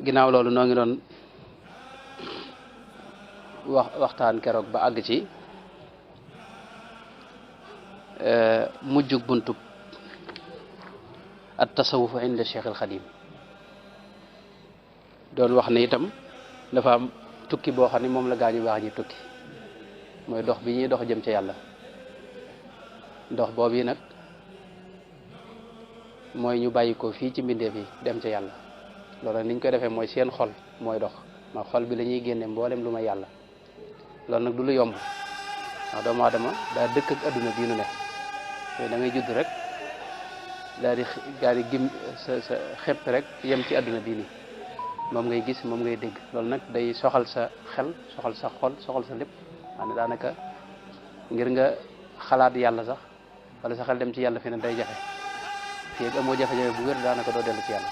ginnaaw loolu noo ngi doon waxtaan keroog ba àgg ci mujjug buntub at tasawuf inda Cheikh al Xadim doon wax ne itam dafa am tukki boo xam ne moom la gaañu baax ñi tukki mooy dox bi ñuy dox jëm ca yàlla dox boobu yi nag mooy ñu bàyyi ko fii ci mbindeef yi dem ca yàlla loolu niñ koy defee mooy seen xol mooy dox ma xol bi la ñuy génne mboolem lu may yàlla loolu nag du lu yomb ndax doomu aadama daa dëkk ak adduna bii nu ne te da ngay judd rek daal di gim sa xepp rek yem ci adduna bii nii moom ngay gis moom ngay dégg loolu nag day soxal sa xel soxal sa xol soxal sa lépp maanaam daanaka ngir nga xalaat yàlla sax wala sa xel dem ci yàlla fi ne day jafe fii ak amoo jafe-jafe bu wér daanaka doo dellu ci yàlla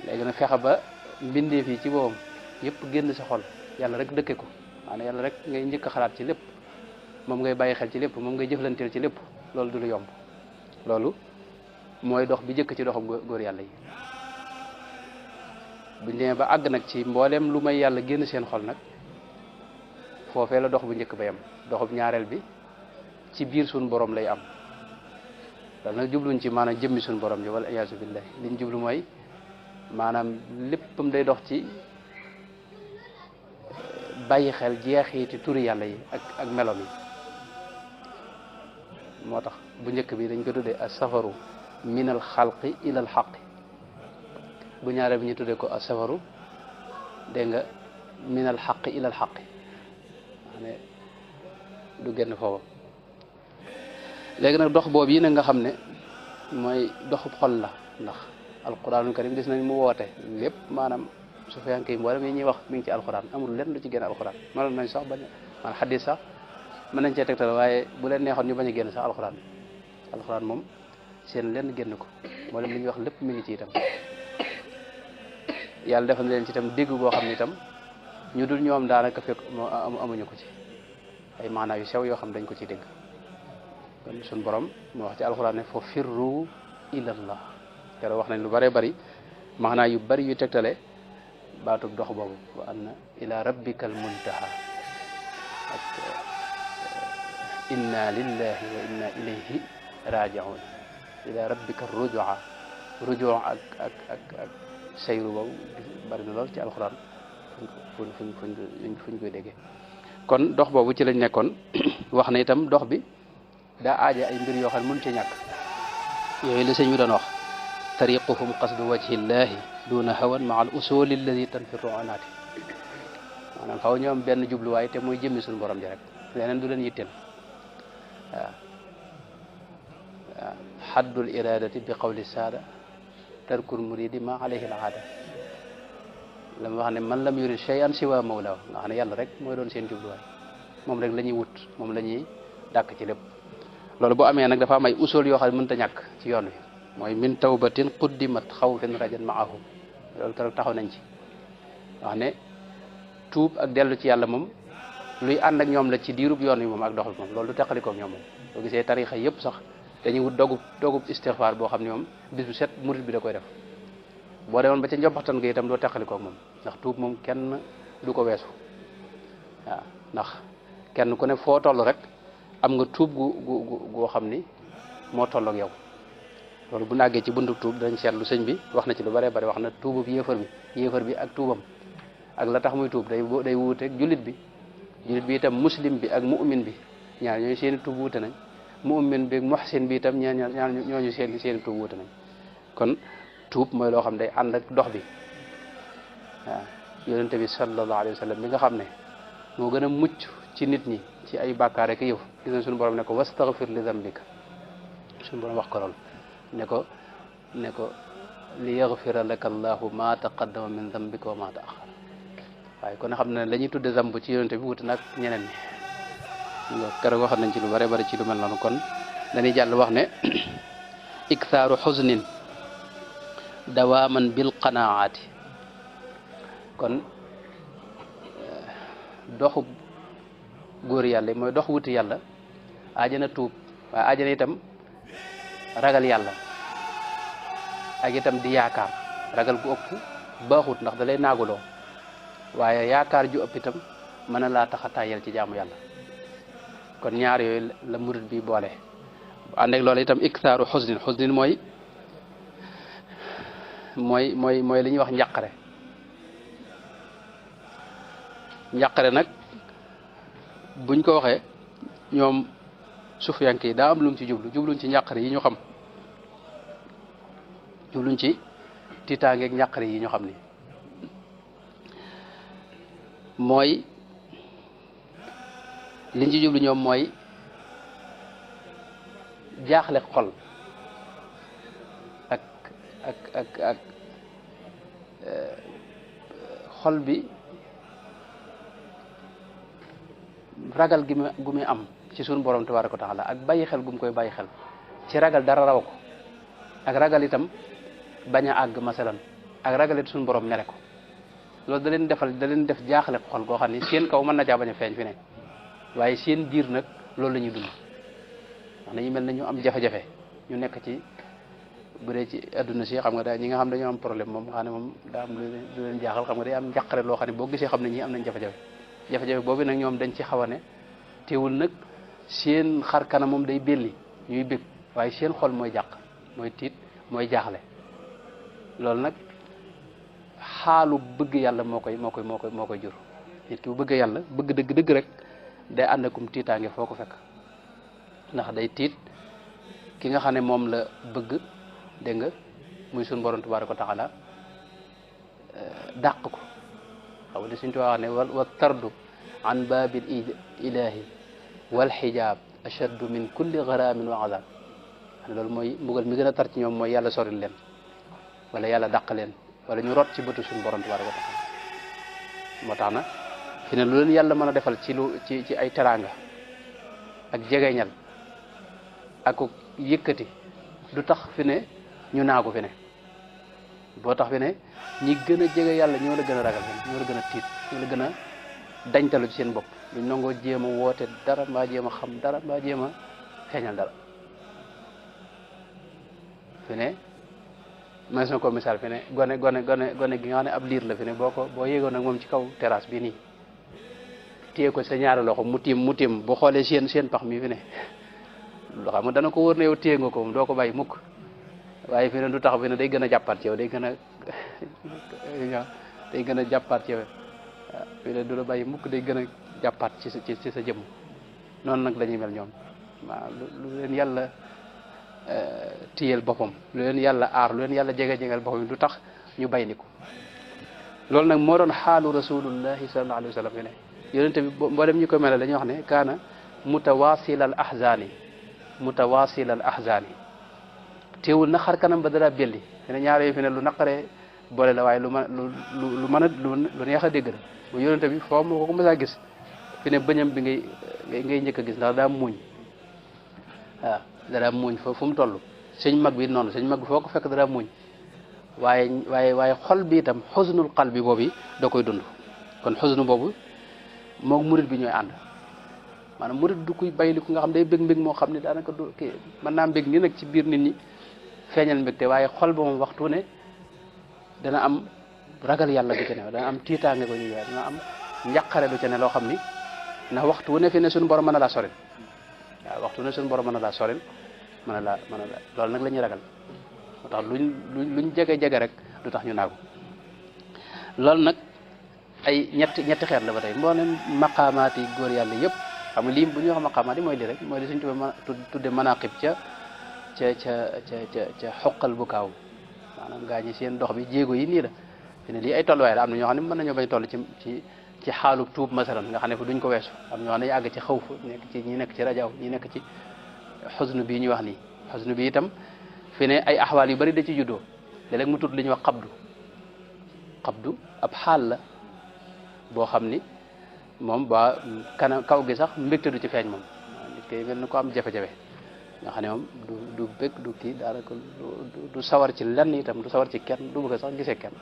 léegi nag fexe ba mbindeef yi ci boppam yëpp génn sa xol yàlla rek dëkke ko maanaam yàlla rek ngay njëkk a xalaat ci lépp moom ngay bàyyi xel ci lépp moom ngay jëflanteel ci lépp loolu du lu yomb loolu mooy dox bi jëkk ci doxam góor yàlla yi buñ demee ba àgg nag ci mbooleem lu may yàlla génn seen xol nag foofee la dox bu njëkk ba yam doxub ñaareel bi ci biir suñ borom lay am loolu nag jubluñ ci maanaam jëmmi suñ borom ji wala iyaasu billahi liñ jublu mooy maanaam léppam day dox ci bàyyi xel jeexiti turi yàlla yi ak melom yi moo tax bu njëkk bi dañ ko tuddee as-safaru min al xalqi ila al xaqi bu ñaareel bi ñu tuddee ko as-safaru dégg nga min al xaqi ila al xaqi ne du génn foofu léegi nag dox boobu yi nag nga xam ne mooy doxub xol la ndax alquranul karim gis nañ mu woote lépp maanaam su fekkee mboolem yi ñuy wax mi ngi ci alquran amul lenn lu ci génn alquran mënoon nañ sax bañ man xadis sax mën nañ cee tegtal waaye bu leen neexoon ñu bañ a génn sax alquran moom seen lenn génn ko mboolem li ñuy wax lépp mi ngi ci itam yàlla defal na leen ci itam dégg boo xam ne itam ñu dul ñoom daanaka fekk amuñu ko ci ay maanaa yu sew yoo xam dañ ko ci dégg kon suñ borom moo wax ci alquran ne fa firru ilallah keroog wax nañ lu bëree bëri maanaa yu bëri yu tegtale baatub dox boobu wa anna ila rabbika al muntaha ak inna lillahi wa inna ilayhi raji'un ila rabbika rujuu ak sayru boobu bëri na lool ci alxuraan fuñ koy déggee kon dox boobu ci lañ nekkoon wax na itam dox bi daa aaje ay mbir yoo xam ne mënu ci ñàkk yooyu la sëñ bi doon wax tariquhum qasdu wajhi llahi duna hawan maa al usuli alladi tanfiru anaati maanaam xaw ñoom benn jubluwaay te muy jëmmi suñu borom ji rek leneen du leen yitteel waaw xaddul iradati bi qawli saada tarkul muridi ma alayhi al aada la ma wax ne man lam yurid shay'an siwa mawlaaw nga xam ne yàlla rek mooy doon seen jubluwaay moom rek la ñuy wut moom la ñuy dàkk ci lépp loolu bu amee nag dafa am ay usul yoo xam ne mënut a ñàkk ci yoon wi mooy min tawbatin quddimat xawfin rajan maahu loolu keroog taxaw nañ ci wax ne tuub ak dellu ci yàlla moom luy ànd ak ñoom la ci diirub yoon wi moom ak doxal moom loolu du teqalikoo ak ñoom moom boo gisee tarixa yëpp sax dañuy wut dogub istixfaar boo xam ne moom bis bu set murid bi da koy def boo demoon ba ca njobbaxtan ga itam doo teqalikoo ak moom ndax tuub moom kenn du ko weesu waaw ndax kenn ku ne foo toll rek am nga tuub goo xam ni moo tolloog yow loolu bu nàggee ci buntu tuub dañ seetlu sëñ bi wax na ci lu bëree bëri wax na tuubub yéefar bi ak tuubam ak la tax muy tuub day wuuteeg jullit bi itam muslim bi ak mu'min bi ñaar ñooñu seen i tuub wuute nañ mu'min bi ak muhsin bi itam ñaar ñooñu seen i tuub wuute nañ kon tuub mooy loo xam day ànd ak dox bi waaw yonente bi sallallahu alayhi wa sallam bi nga xam ne moo gën a mucc ci nit ñi ci ay bàkkaar ak yëf gis na suñu borom ne ko wastaghfir li dambika suñu borom wax ko lool ne ko li yaghfira laka allahu ma taqaddama min dambika wa ma ta'akhkhara waaye kon xam ne la ñuy tudde zamb ci yonente bi wuute nag ñeneen ñi keroog waxoon nañ ci lu bare bari ci lu mel noonu kon dañuy jàll wax ne iktharu huznin dawaman bil qanaati kon doxu góor yàlla mooy dox wuti yàlla aajana tuub waaye aajana itam ragal yàlla ak itam di yaakaar ragal gu ëpp baaxut ndax da lay naaguloo waaye yaakaar ju ëpp itam mën na laa tax a tàyyel ci jaamu yàlla kon ñaar yooyu la murid bi boole ànd ak loolu itam iktaaru xusnin mooy li ñuy wax njàqare nag buñ ko waxee ñoom sufiyanke yi daa am lu mu ci jubluñ ci njàqare yi ñu xam jubluñ ci tiitaangeeg njàqare yi ñu xam ni mooy liñ ci jublu ñoom mooy jaaxle xol ak xol bi ragal gu muy am ci suñu borom tabaaraka wa taala ak bàyyi xel gu mu koy bàyyi xel ci ragal dara raw ko ak ragal itam bañ a àgg masalan ak ragal it suñu borom mere ko loolu da leen def jaaxle xol goo xam ni seen kaw mën na caa bañ a feeñ fi ne waaye seen biir nag loolu la ñuy dund wax nañu mel na ñu am jafe-jafe ñu nekk ci bu dee ci adduna si xam nga da ñi nga xam dañoo am problème moom xam ne moom daa am lu leen jaaxal xam nga day am njàqare loo xam ne boo gisee xam ne ñii am nañ jafe-jafe boobu nag ñoom dañ ci xaw a ne teewul nag seen xar kanam moom day belli ñuy bég waaye seen xol mooy jàq mooy tiit mooy jaaxle loolu nag xaalu bëgg yàlla moo koy jur nit ki bu bëgg yàlla bëgg dëgg rek day ànd akum tiitaange foo ko fekk ndax day tiit ki nga xam ne moom la bëgg dégg nga muy suñu borom tabaaraka wa taala dàq ko xaw di suñ tuwaa wax ne wa tardu an baabil ilahi wal xijaab ashaddu min kulli garaamin wa azab loolu mooy mbugal mi gën a tar ci ñoom mooy yàlla soril leen wala yàlla dàq leen wala ñu rot ci bëtu suñu borom tabaaraka wa taala moo tax na fi ne lu leen yàlla mën a defal ci ay teraanga ak jegeñal ak yëkkati du tax fi ne ñu naagu fi ne boo tax fi ne ñi gën a jege yàlla ñoo la gën a ragal ñoo la gën a tiit ñoo la gën a dañtalu ci seen bopp duñ nangoo jéem a woote dara mbaa jéem a xam dara mbaa jéem a feeñal dara fi ne mas na ko misaal fi ne gone gi nga xam ne ab liir la fi ne boo yéegoon nag moom ci kaw terrasse bi nii téye ko sa ñaari loxo mu tiim bu xoolee seen pax mi fi ne loo xam nga dana ko wóor ne yow téye nga ko moom doo ko bàyyi mukk waaye fi ne du tax fi ne day gën a jàppaat ci yow day gën a jàppaat ci yow waaw fi ne du la bàyyi mukk day gën a jàppaat ci sa jëmm noonu nag la ñuy mel ñoom waaw lu leen yàlla tiyel boppam lu leen yàlla aar lu leen yàlla jegal boppam du tax ñu bay ni ko loolu nag moo doon xaalu rasulullahi sallallahu alayhi wa sallam fi ne yonente bi mboolem ñi ko mel dañuy wax ne kaana mutawasil al ahzani teewul na xar kanam ba dara belli fi ne ñaar yooyu fi ne lu naqaree boole la waaye lu neex a dégg la bu yonente bi foo moo ko mës a gis fi ne bëñam bi ngay njëkk a gis ndax daa muuñ waaw dara muuñ fu mu toll sëñ mag bi noonu sëñ mag bi foo ko fekk dara muuñ waaye xol bi itam xusnul qalbi boobu da koy dund kon xusnu boobu moog murit bi ñooy ànd maanaam murit du kuy bayliku nga xam day bég moo xam ne daanaka du kii mën naa mbég ni nag ci biir nit ñi feeñal mbégte waaye xol ba moom waxtu ne dana am ragal yàlla du ca ne dana am tiitaange ko ñuy dana am njàqare du ca ne loo xam ni ndax waxtu wu ne fi ne suñu borom mën a laa soril waaw waxtu ne suñu borom mën a laa soril mën a la loolu nag la ñuy ragal moo tax luñ jege rek du tax ñu naagu loolu nag ay ñetti xeet la ba tey mboolem maqaamaat yi góor yàlla yëpp xam nga lii bu ñuy wax maqaamaat yi mooy lii rek mooy li suñ tudde manaqib ca xoqal bu kaaw maanaam gaa ñi seen dox bi jéego yi nii la fi ne lii ay tolluwaay la am na ñoo xam ne mën nañoo bañ toll ci xaalu tuub masalan nga xam ne fa duñ ko weesu am ñoo xam ne àgg ci xawf ñi nekk ci rajaw ñi nekk ci xusnu bii ñuy wax nii xusnu bi itam fi ne ay axwaal yu bari da ci juddoo léeg-léeg mu tudd li ñuy wax xabdu ab xaal la boo xam ni moom ba kaw gi sax mbégte du ci feeñ moom nit koy mel ni ko am jafe-jafe nga xam ne moom du bég du kii daanaka du sawar ci lenn itam du sawar ci kenn du bëgg sax gisee kenn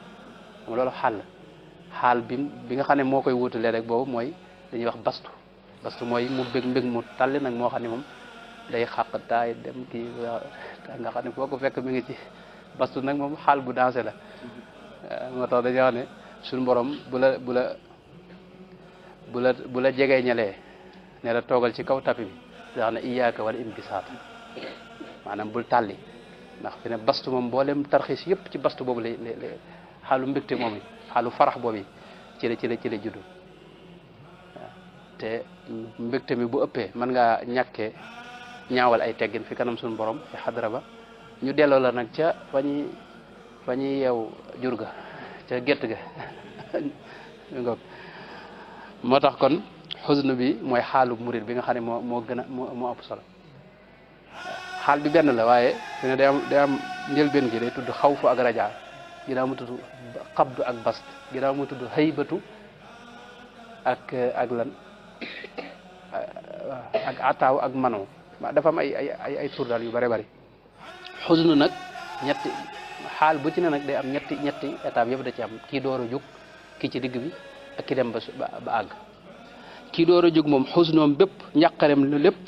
moom loolu xaal la xaal bi nga xam ne moo koy wutalee rek boobu mooy dañuy wax bastu mooy mu mbég mu talli nag moo xam ne moom day xàq taay dem kii nga xam ne foo ko fekk mi ngi ci bastu nag moom xaal bu dansé la moo tax dañuy wax ne suñu borom bu la jegee ñalee ne la toogal ci kaw tapi bi di wax ne iyaaka wala imbisaat maanaam bul tàlli ndax fi ne bastu moom mboolem tarxiis yëpp ci bastu boobu la xaalu mbégte moom yi xaalu farax boobu ci la juddu te mbégte mi bu ëppee mën ngaa ñàkkee ñaawal ay teggin fi kanam suñu borom fi xadara ba ñu delloo la nag ca fa ñuy yeew jur ga ca gétt ga moo tax kon xusnu bi mooy xaalu murid bi nga xam ne moo gën a moo ëpp solo xaal bi benn la waaye fi ne day am njëlbeen gi day tudd xawfu ak rajaa ginnaaw mu tudd xabdu ak bast ginnaaw mu tudd xëybatu ak lan ak ataaw ak manoo dafa am ay tur daal yu bëri bëri xusnu nag ñetti xaal bu ci ne nag day am ñetti étape yëpp da ci am kii door a jóg kii ci digg bi ak ki dem ba àgg kii door a jóg moom xusnoom bépp njàqarem lu lépp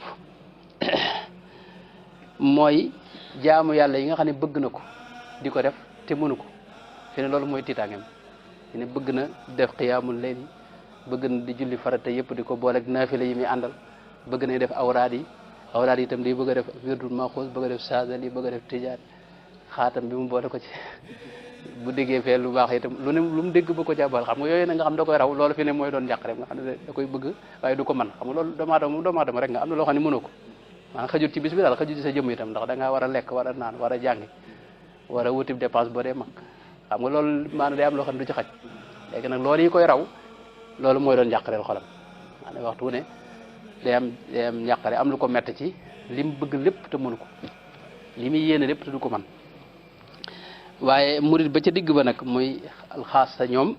mooy jaamu yàlla yi nga xam ne bëgg na ko di ko def te mënu ko fi ne loolu mooy tiitaangeem fi ne bëgg na def xiyaamul layli bëgg na di julli farata yëpp di ko booleeg naafila yi muy àndal bëgg na def awraad yi itam di bëgg a def wirdul maxuus bëgg a def saadal yi bëgg a def tijaan xaatam bi mu boole ko ci bu déggee fee lu baax itam lu mu dégg ba ko ca boole xam nga yooyu na nga xam da koy raw loolu fi ne mooy doon njàqare nga xam ne da koy bëgg waaye du ko mën xam nga loolu doomu aadama rek nga am na loo xam ne mënoo ko maanaam xajut ci bis bi daal xajut ci sa jëmm itam ndax da ngaa war a lekk war a naan war a jàngi war a wutib dépense boo dee mag xam nga loolu maanaam day am loo xam ne du ci xaj léegi nag loolu yi koy raw loolu mooy doon njàqareel xolam maanaam waxtu ne day am njàqare am lu ko mett ci li mu bëgg lépp te mënu ko li muy yéene lépp te du ko mën waaye murit ba ca digg ba nag muy alxaas sa ñoom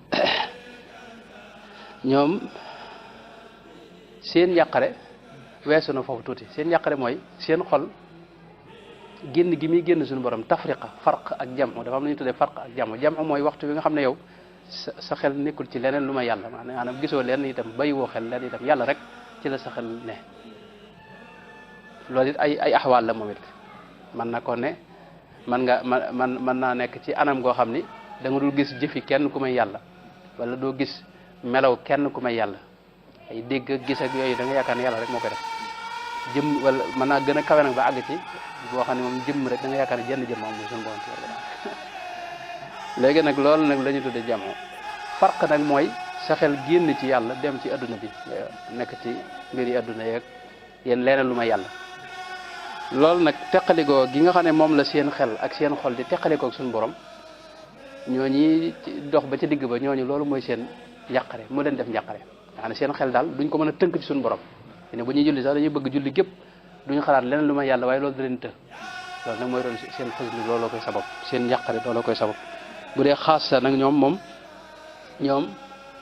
seen njàqare weesu na foofu tuuti seen njàqare mooy seen xol génn gi muy génn suñu borom tafriqa farq ak jamu dafa am lu ñu tuddee farq ak jamu mooy waxtu bi nga xam ne yow sa xel nekkul ci leneen lu may yàlla maanaam gisoo leen itam bàyyiwoo xel leen itam yàlla rek ci la sa xel ne loolu it ay axwaal la moom it man na ko ne man naa nekk ci anam goo xam ni da nga dul gis jëfi kenn ku may yàlla wala doo gis melaw kenn ku may yàlla ay dégg ak gis ak yooyu da nga yaakaar ne yàlla rek moo koy def jëm wala mën naa gën a kawe nag ba àgg ci boo xam ne moom jëmm rek da nga yaakaar ne jenn jëmm am suñu borom léegi nag loolu nag la ñu tuddee jamoo farq nag mooy sa xel génn ci yàlla dem ci adduna bi nekk ci mbir yi adduna yeeg yéen leneen lu may yàlla loolu nag teqalikoo gi nga xam ne moom la seen xel ak seen xol di teqalikoo ak suñu borom ñooñi dox ba ca digg ba ñooñu loolu mooy seen njàqare moo leen def njàqare nga xam ne seen xel daal duñ ko mën a tënk ci suñu borom ne bu ñuy julli sax dañuy bëgg julli gépp duñu xalaat leneen lu may yàlla waaye loolu da leen të loolu nag mooy doon seen xusnu looloo koy sabab seen njàqare looloo koy sabab bu dee xaas sa nag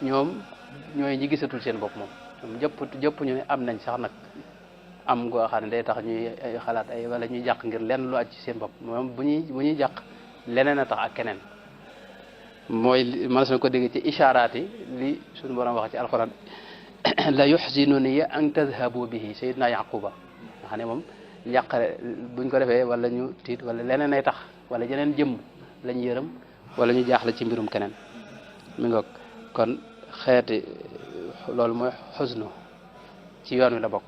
ñoom ñooy ñi gisatul seen bopp moom jëpp ñu ne am nañ sax nag am goo xam ne day tax ñuy xalaat ay wala ñuy jàq ngir lenn lu aj ci seen bopp moom bu ñuy jàq leneen a tax ak keneen mooy man na ko dégg ci isharaat yi li suñu borom wax ci alxuraan la yuxzinuni an tadhabu bihi sayyidina yaquba nga xam ne moom njàqare buñ ko defee wala ñu tiit wala leneen ay tax wala jeneen jëmm lañ yërëm wala ñu jaaxle ci mbirum keneen mi ngoog kon xeeti loolu mooy xusnu ci yoon wi la bokk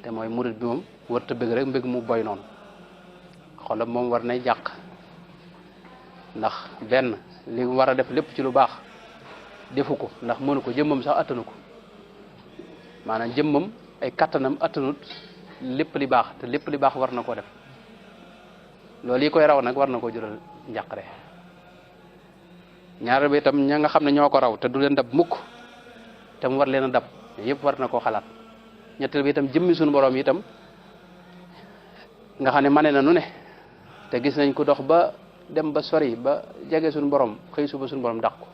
te mooy murit bi moom warta bëgg rek mbëgg mu boy noonu xolam moom war nay jàq ndax benn li mu war a def lépp ci lu baax defu ko ndax mënu ko jëmmam sax attanu ko maanaam jëmmam ay kattanam attanut lépp li baax te lépp li baax war na koo def loolu yi koy raw nag war na koo jural njàqare ñaareel bi itam ña nga xam ne ñoo ko raw te du leen dab mukk te mu war leen a dab yëpp war na koo xalaat ñetteel bi itam jëmmi suñu borom itam nga xam ne mane na nu ne te gis nañ ko dox ba dem ba sori ba jege suñu borom xëy suba suñu borom dàq ko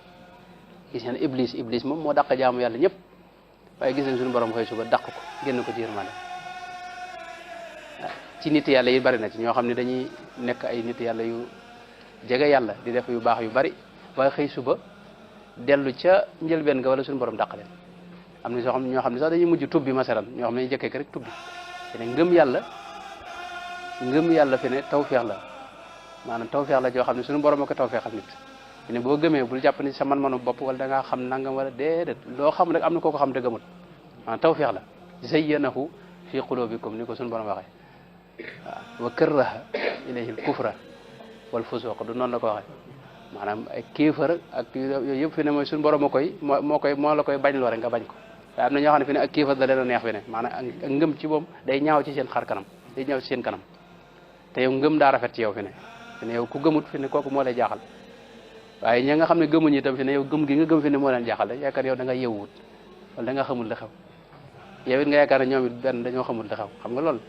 gis nañ iblis moom moo dàq jaamu yàlla ñëpp waaye gis nañ suñu borom xëy suba dàq ko génn ko ci yërmande ci nit yàlla yi bari na ci ñoo xam ne dañuy nekk ay nit yàlla yu jege yàlla di def yu baax yu bari waaye xëy suba dellu ca njëlbeen nga wala suñu borom dàq leen am na ñoo xam ne sax dañuy mujj tubbi masalan ñoo xam ne ñu jëkkee rek tubbi te ne ngëm yàlla fi ne tawfeex la maanaam tawfeex la joo xam ne suñu borom a ko tawfeexal nit ne boo gëmee bul jàpp ni sa man-manu bopp wala da ngaa xam nangam wala déedéet loo xam rek am na koo ko xam te gëmul maanaam tawfeex la zayyanahu fi qulubikum ni ko suñu borom waxee waaw wa karraha ilayhi al-kufra wal fusuq du noonu la ko waxee maanaam ay kéefar ak yooyu yëpp fi ne mooy suñu borom moo la koy bañ loo rek nga bañ ko waaye am na ñoo xam ne fi ne ak kéefar da leen a neex fi ne maanaam ak ngëm ci moom day ñaaw ci seen xar kanam day ñaaw ci seen kanam te yow ngëm daa rafet ci yow fi ne yow ku gëmut fi ne kooku moo lay jaaxal waaye ñi nga xam ne gëmuñu itam fi ne yow gëm gi nga gëm fi ne moo leen jaaxal yaakaar yow da nga yewwut wala da nga xamul li xew yow it nga yaakaar ne ñoom it benn dañoo xamul li xew xam nga loolu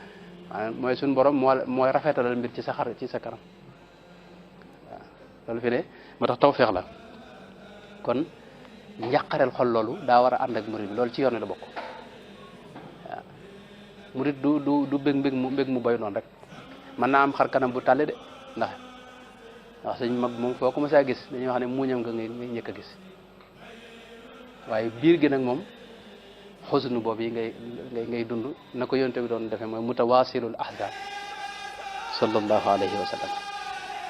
maanaam mooy suñu borom mooy rafetalal mbir ci sa xar ci sa kanam waaw loolu fi ne moo tax tawfeex la kon njàqareel xol loolu daa war a ànd ak murid bi loolu ci yoon la bokk waaw murid du mbég mu boy noonu rek mën naa am xar kanam bu tàlle de ndax sëñ mag moom foo ko mos a gis dañuy wax ne muuñam nga ngay njëkk a gis waaye biir gi nag moom xusnu boobu yi ngay dund na ko yonte bi doon defee mooy mutawaasilul ahzan sallallahu alayhi wa sallam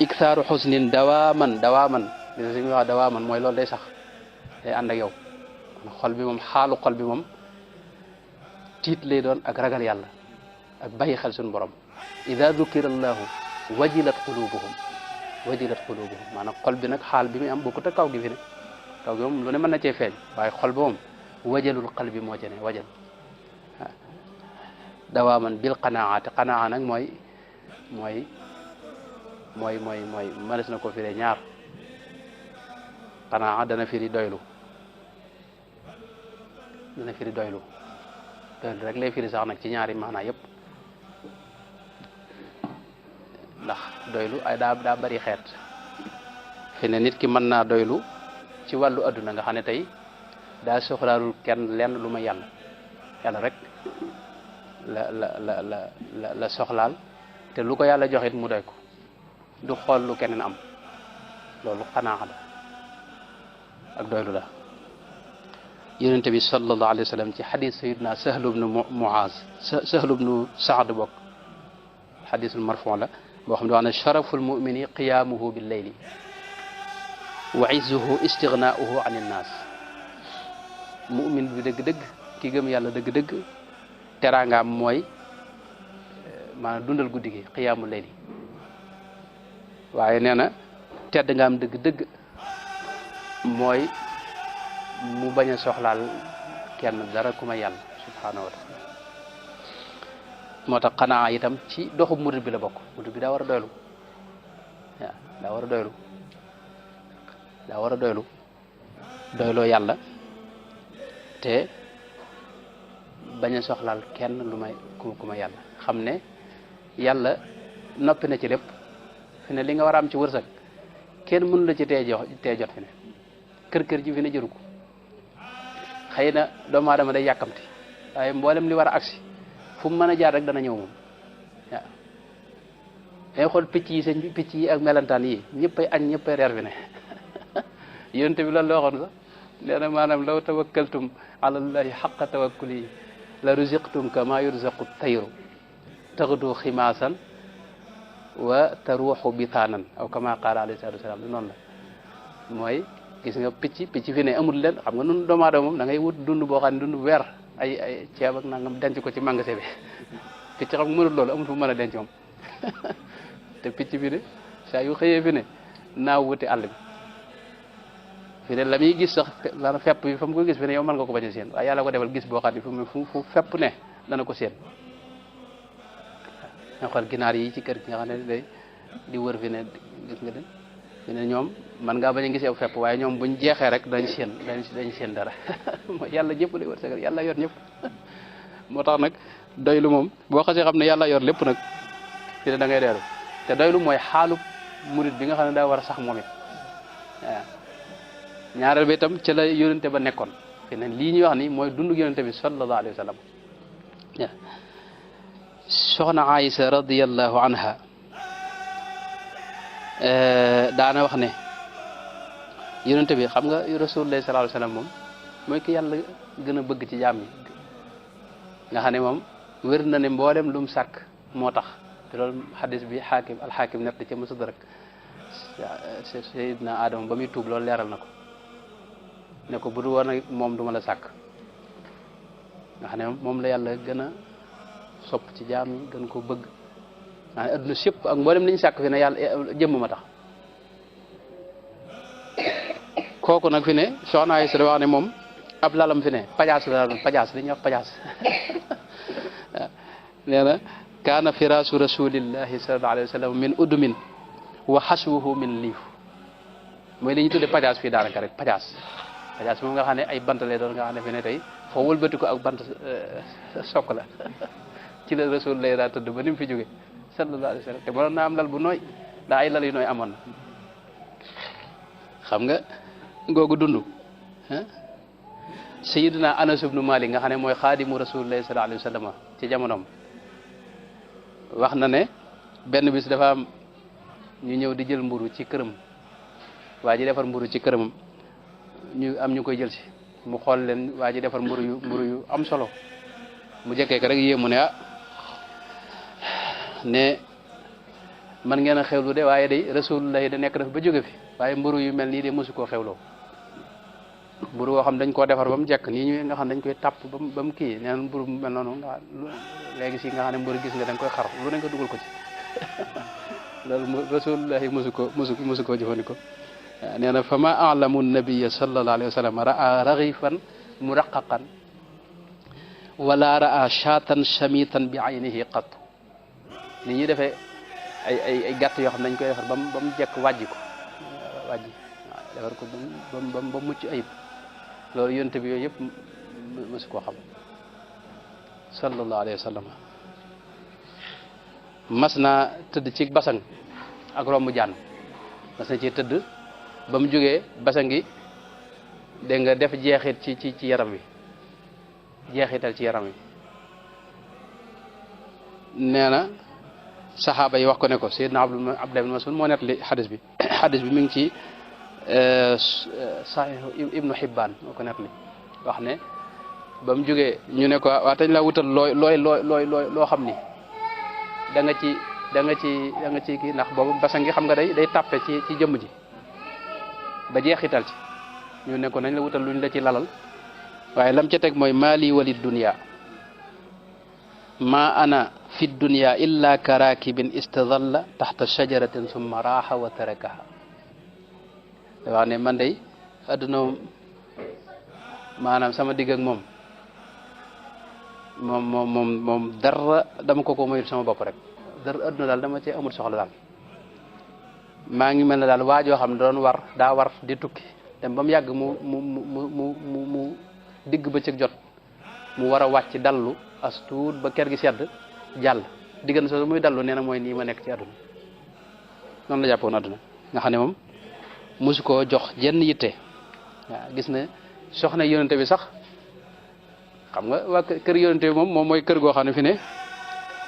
iktaaru xusnin dawaaman li si muy wax dawaaman mooy loolu day sax day ànd ak yow xol bi moom xaalu xol bi moom tiit lay doon ak ragal yàlla ak bàyyi xel suñu borom ida dukira allahu wajilat qulubuhum maanaam xol bi nag xaal bi muy am bokkut ak kaw gi fi ne kaw gi moom lu ne mën na cee feeñ waaye xol bi moom wajalul qalbi moo ci ne wajal waaw dawaaman bil qanaati qanaa nag mooy mënees na ko firee ñaar qanaa dana firi doylu doylu rek lay firi sax nag ci ñaari maanaa yëpp ndax doylu ay daa bari xeet fi ne nit ki mën naa doylu ci wàllu adduna nga xam ne tey daa soxlaalul kenn lenn lu ma yàlla rek la soxlaal te lu ko yàlla joxit mu doy ko du xool lu keneen am loolu xanaa la ak doylu la yonent bi sallallahu alayhi wa sallam ci xadis sayidna sahlu bnu muaz sahlu bnu saad bokk xadisul marfon la boo xam ne wax ne sharaful mumini qiyaamuhu bil layli wa izzuhu istignaauhu an innaas mumin bi dëgg-dëgg ki gëm yàlla dëgg-dëgg teraangaam mooy maanaam dundal guddi gi qiyaamu layli waaye nee na tedd nga am dëgg-dëgg mooy mu bañ a soxlaal kenn dara ku ma yàlla subhanahu wa taala moo tax xanaa itam ci doxu murid bi la bokk murid bi daa war a doylu waaw daa war a doylu doyloo yàlla te bañ a soxlaal kenn lu may ku ma yàlla xam ne yàlla noppi na ci lépp fi ne li nga war a am ci wërsëg kenn mënu la ci tee jot fi ne kër ji fi ne jëru ko xëy na doomu aadama day yàkkamti waaye mboolem li war a agsi fu mu mën a jaar rek dana ñëw moom waaw day xool picc yi ak melantaan yi ñëppay añ ñëppay reer fi ne yonent bi loolu la waxoon sax nee na maanaam law tawakkaltum ala llahi xaqa tawakkuli la ruziqtum kama yurzaqu tayru taxdu ximaasan wa taruuxu bitaanan aw kama qaala alayhi salaatu wasalaam noonu la mooy gis nga picc fi ne amul leen xam nga nun doomu aadama moom da ngay wut dund boo xam ne dund weer ay ceeb ak nangam denc ko ci magasin bi picc xam nga mënul loolu amul fu mën a denc moom te picc bi ne saa yu xëyee fi ne naaw wuti àll bi fi ne la muy gis sax maanaam fepp bi fa mu ko gis fi ne yow mën nga ko bañ a séen waaye yàlla ko defal gis boo xam ne fu fepp ne dana ko séen nga xool ginaar yi ci kër gi nga xam ne day di wër fi ne gis nga den fi ne ñoom man ngaa bañ a gis yow fepp waaye ñoom buñ jeexee rek dañ séen dara mooy yàlla ñëpp lay wërsëgal yàlla yor ñëpp moo tax nag doylu moom boo xasee xam ne yàlla yor lépp nag fi ne da ngay deelu te doylu mooy xaalu murit bi nga xam ne daa war a sax moom it waaw ñaareel ba itam ci la yonente ba nekkoon fi ne lii ñuy wax ni mooy dund yonente bi sallallahu alayhi wa sallam soxna Aïsa radiyallahu anha daana wax ne yonente bi xam nga rasulullah sallallahu alayhi wa sallam moom mooy ki yàlla gën a bëgg ci jaam yi nga xam ne moom wér na ne mboolem lu mu sàkk moo tax te loolu xadis bi alxaakim nett ca Mustadrak Seydina Adama ba muy tuub loolu leeral na ko ne ko bu du woon ak moom duma la sàkk nga xam ne moom la yàlla gën a sopp ci jaam yi gën ko bëgg nga xam ne adduna sépp ak mboolem li ñu sàkk fi ne yàlla jëmm ma tax kooku nag fi ne soxna Aysa da wax ne moom ab lalam fi ne pajaas la doon pajaas li ñuy wax pajaas nee na kaana firaasu rasulillahi sallallahu alayhi wa sallam min udumin wa xaswuhu min liif mooy li ñu tudde pajaas fii daanaka rek pajaas moom nga xam ne ay bant lay doon nga xam ne fi ne tey foo wëlbati ko ak bant sokk la ci la rasul lay daa tëdd ba ni mu fi jóge sallallahu alayhi wa sallam te mënoon naa am lal bu nooy daa ay lal yu nooy amoon na xam nga googu dund Sayyidina Anas ibnu Malik nga xam ne mooy xaadimu rasulillahi sallallahu alayhi wa sallam ci jamonoom wax na ne benn bis dafa am ñu ñëw di jël mburu ci këram waa ji defar mburu ci këram ñu am ñu koy jël si mu xool leen waa ji defar mburu yu am solo mu jekkee ko rek yéemu ne ne man ngeen a xewlu de waaye day rasulullah da nekk dafa ba jóge fi waaye mburu yu mel nii de mosu koo xewloo mburu woo xam dañ koo defar ba mu jekk nii ñu nga xam dañ koy tàpp ba mu kii neen mburu mu mel noonu nga léegi si nga xam ne mburu gis nga dañ koy xar lu ne nga dugal ko ci loolu rasulullah mosu koo jëfandikoo nee na fa ma alamu nabiya sallallahu alayhi wa sallam raa raghifan muraqaqan wala raa shatan shamitan bi aynihi qat ni ñuy defee ay gàtt yoo xam ne dañ koy defar ba mu jekk wàjji ko waaw defar ko ba mucc ayib loolu yonte bi yooyu yëpp mosu koo xam sallallahu alayhi wa sallam mas naa tëdd ci basang ak romb jaan mas na ci tëdd ba mu jógee basang gi dégg nga def jeexit ci yaram wi jeexital ci yaram wi nee na saxaaba yi wax ko ne ko Seydina Abdullah ibn Mas'ud moo net li xadis bi mi ngi ci Sahih Ibnu Hibbaan moo ko net li wax ne ba mu jógee ñu ne ko waa tañ la wutal loo xam ni da nga ci kii ndax boobu basang gi xam nga day tàppe ci jëmm ji ba jeexital ci ñu ne ko nañ la wutal luñ la ci lalal waaye lam ca teg mooy maali wali dunya ma ana fi dunya illa karakibin istadalla taxta shajaratin summa raaxa wa tarakaha da wax ne man day adduna maanaam sama digg ak moom dara dama ko mayul sama bopp rek dara adduna daal dama cee amul soxla daal maa ngi mel ne daal waajoo xam ne daa war di tukki dem ba mu yàgg mu digg bëccëg jot mu war a wàcc dallu as tuut ba kër gi sedd jàll diggante soo muy dallu nee na mooy nii ma nekk ci àdduna noonu la jàppoon àdduna nga xam ne moom mosu koo jox jenn yitte waaw gis na soxna yonente bi sax xam nga waa kër yonente bi moom mooy kër goo xam ne fi ne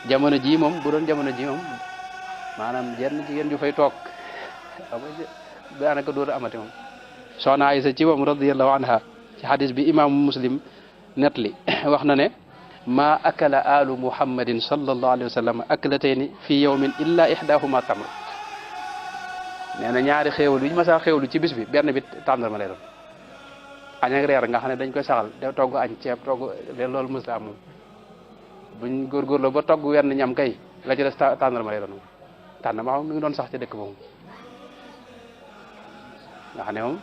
jamono ji moom bu doon jamono ji moom maanaam jenn jigéen ju fay toog daanaka dootu amati moom soxna Aysa ci moom radiyallahu anha ci hadis bi imaamu Muslim net li wax na ne ma akala alu muhammadin sallallahu alayhi wa sallam aklatayni fi yawmin illa ihdahuma tamr nee na ñaari xéewlu yi ma saa xéewlu ci bis bi benn bi tàndarma lay doon añ ak reer nga xam ne dañ koy saxal de togg añ ceeb togg loolu mos la am moom buñ góorgóorloo ba togg wenn ñam kay la ci des tàndarma lay doon tàndarma xam mi ngi doon sax ci dëkk boobu nga xam ne moom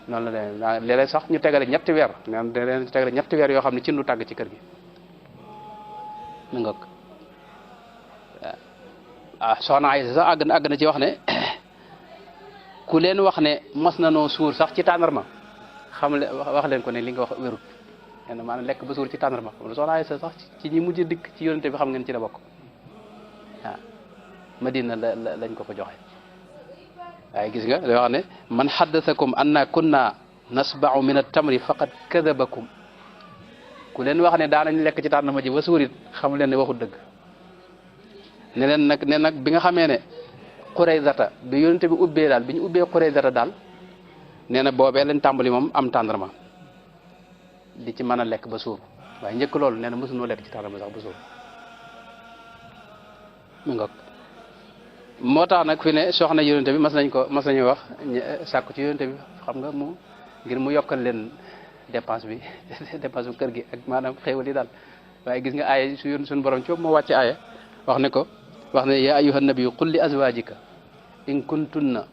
noonu la demee léeg-léeg sax ñu tegale ñetti weer neen da leen tegale ñetti weer yoo xam ne ci nu tàgg ci kër gi mi ngoog soxna Aysa sax àgg na ci wax ne ku leen wax ne mas na noo suur sax ci tàndarma xam le wax leen ko ne li nga wax wérut nee na maanaam lekk ba suur ci tàndarma xam soxna Aysa sax ci ñi mujj dikk ci yonente bi xam ngeen ci la bokk waaw Madina lañ ko joxe waaye gis nga day wax ne man xaddathakum anna kunna nasba'u min at-tamri faqad kadabakum ku leen wax ne daanañ lekk ci tàndarma ji ba suurit xam leen ne waxut dëgg ne leen nag bi nga xamee ne Quraydata bi yonente bi ubbee daal bi ñu ubbee Quraydata daal nee na boobee leen tàmbali moom am tàndarma di ci mën a lekk ba suur waaye njëkk loolu nee na mosunoo lekk ci tàndarma sax ba suur mi ngoog moo tax nag fi ne soxna yonente bi mas nañu wax sàkku ci yonente bi xam nga mu ngir mu yokkal leen dépense bi dépense bu kër gi ak maanaam xéewal yi daal waaye gis nga aaya suñu borom ci moo wàcce aaya wax ne ya ayyuhan nabiyyu qul li azwajika in kuntunna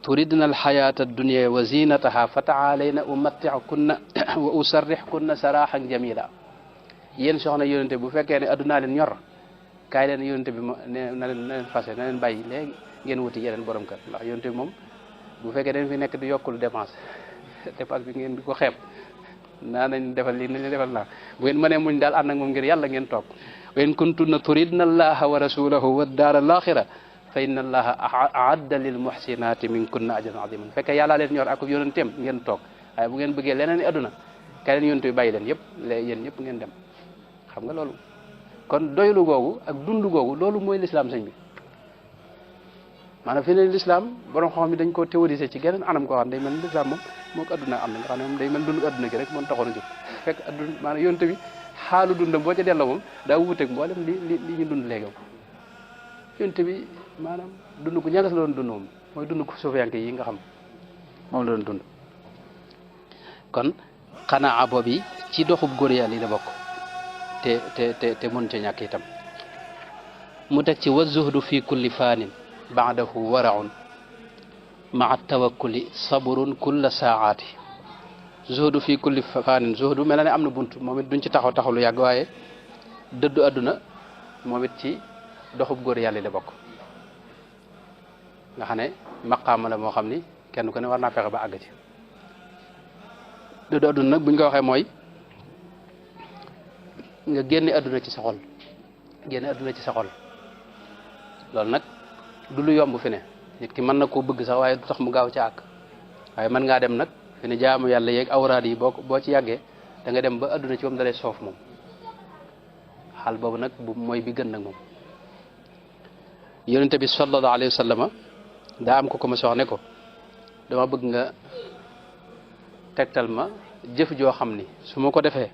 turidna alxayata addunya wa zinataha fa taalayna umatti'kunna wa usarrihkunna sarahan jamila yéen soxna yonente bu fekkee ne addunaa leen ñor kaay leen yonente bi na leen fase na leen bàyyi léegi ngeen wuti yeneen borom kër ndax yonente bi moom bu fekkee dañ fi nekk di yokkul dépense bi ngeen di ko xeeb naa nañ defal lii nañ defal naa bu ngeen mënee muñ daal ànd ak moom ngir yàlla ngeen toog wa in kuntunna turidna allaha wa rasulahu wa daara al axira fa inna allaha aadda lil muhsinati minkunna ajran aziman fekkee yàllaa leen ñor ak yonenteem ngeen toog waaye bu ngeen bëggee leneen i adduna kaay leen yonente bi bàyyi leen yëpp yéen ñëpp ngeen dem xam nga loolu kon doylu googu ak dund googu loolu mooy lislaam sëñ bi maanaam fi ne lislaam borom xam mi dañ koo théoriser ci geneen anam koo xam ne day mel ni lislaam moo ko adduna am na nga xam ne moom day mel dund adduna gi rek moom taxoon a jóg fekk adduna maanaam yonte bi xaalu dundam boo ca delloo moom daa wuuteeg mboolem li ñu dund léegi yonte bi maanaam dund ku ñagas la doon dund moom mooy dund ko suufiyanke yi nga xam moom la doon dund kon xanaa boobu yi ci doxub góor yàlla yi la bokk te mun ca ñàkk itam mu teg ci wa zuhdu fi kulli faanin baadahu waraun maa tawakkuli sabrun kulla saaati zuhdu fi kulli faanin zuhdu mel na ne am na bunt moom it duñ ci taxaw lu yàgg waaye dëddu àdduna moom it ci doxub góor yàlla la bokk nga xam ne maqaama la moo xam ni kenn ku ne war naa fexe ba àgg ci dëddu àdduna nag buñ ko waxee mooy nga génne àdduna ci sa xol loolu nag du lu yomb fi ne nit ki mën na koo bëgg sax waaye du tax mu gaaw ci àgg waaye mën ngaa dem nag fi ne jaamu yàlla yeeg awraad yi boo ci yàggee da nga dem ba àdduna ci moom dalay soof moom xaal boobu nag bu mooy bi gën nag moom yonente bi sallallahu alayhi wa sallama daa am ko ma sox ne ko dama bëgg nga tegtal ma jëf joo xam ni su ma ko defee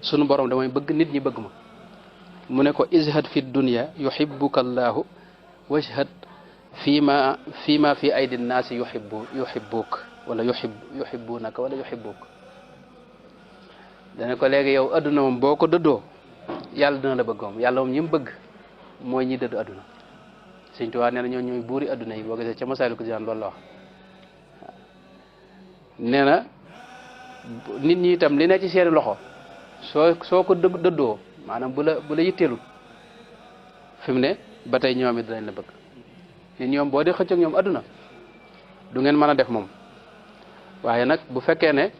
sunu borom damay bëgg nit ñi bëgg ma mu ne ko izhad fi dunya yuhibbuka allahu wajhad fima fi aydi nnaasi yuhibbuk wala yuhibbunaka wala yuhibbuk dana ko léegi yow adduna moom boo ko dëddoo yàlla dina la bëgg moom yàlla moom ñi mu bëgg mooy ñi dëddu adduna Sëñ Tuubaa nee na ñoo ñooy buuri adduna yi boo gisee ca Masaalikul Jinaan loolu la wax nee na nit ñi itam li ne ci seeni loxo soo ko dëddoo maanaam bu la yitteelul fi mu ne ba tey ñoom it dinañ la bëgg nit ñoom boo dee xëcc ak ñoom adduna du ngeen mën a def moom waaye nag bu fekkee ne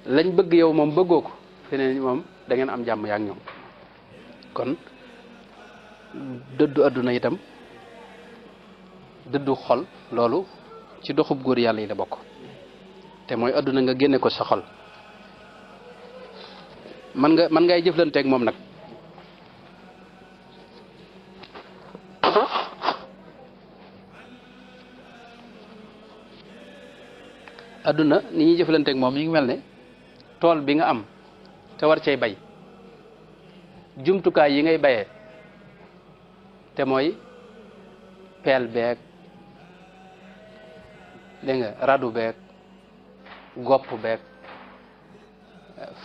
lañ bëgg yow moom bëggoo ko fi ne moom da ngeen am jàmm yaa ak ñoom kon dëddu adduna itam dëddu xol loolu ci doxub góor yàlla yi la bokk te mooy adduna nga génne ko sa xol man ngay jëflanteeg moom nag adduna ni ñuy jëflanteeg moom mi ngi mel ne tool bi nga am te war cay bay jumtukaay yi ngay bayee te mooy peel beeg dégg nga radu beeg gopp beeg